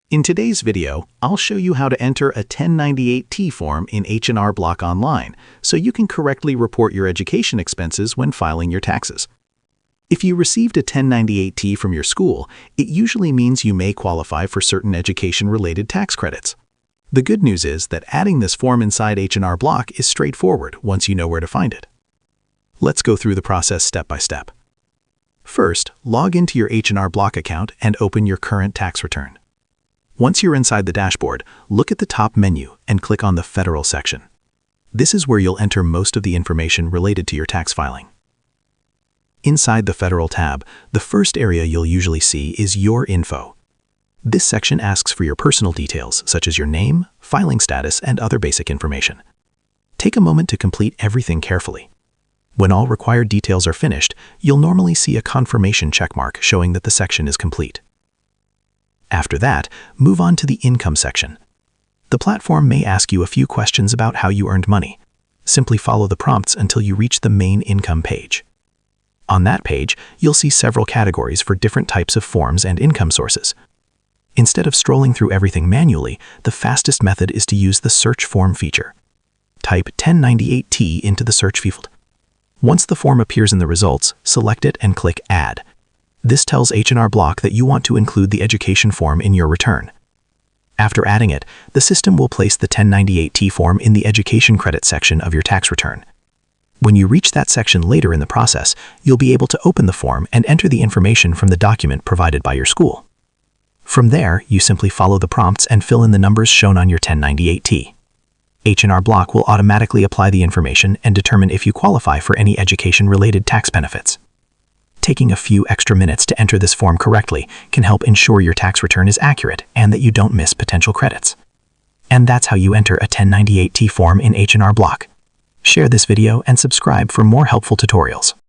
In today's video, I'll show you how to enter a 1098-T form in H&R Block online so you can correctly report your education expenses when filing your taxes. If you received a 1098-T from your school, it usually means you may qualify for certain education-related tax credits. The good news is that adding this form inside H&R Block is straightforward once you know where to find it. Let's go through the process step by step. First, log into your H&R Block account and open your current tax return. Once you're inside the dashboard, look at the top menu and click on the Federal section. This is where you'll enter most of the information related to your tax filing. Inside the Federal tab, the first area you'll usually see is Your Info. This section asks for your personal details, such as your name, filing status, and other basic information. Take a moment to complete everything carefully. When all required details are finished, you'll normally see a confirmation checkmark showing that the section is complete. After that, move on to the Income section. The platform may ask you a few questions about how you earned money. Simply follow the prompts until you reach the main income page. On that page, you'll see several categories for different types of forms and income sources. Instead of scrolling through everything manually, the fastest method is to use the Search Form feature. Type 1098-T into the search field. Once the form appears in the results, select it and click Add. This tells H&R Block that you want to include the education form in your return. After adding it, the system will place the 1098-T form in the Education Credit section of your tax return. When you reach that section later in the process, you'll be able to open the form and enter the information from the document provided by your school. From there, you simply follow the prompts and fill in the numbers shown on your 1098-T. H&R Block will automatically apply the information and determine if you qualify for any education-related tax benefits. Taking a few extra minutes to enter this form correctly can help ensure your tax return is accurate and that you don't miss potential credits. And that's how you enter a 1098-T form in H&R Block. Share this video and subscribe for more helpful tutorials.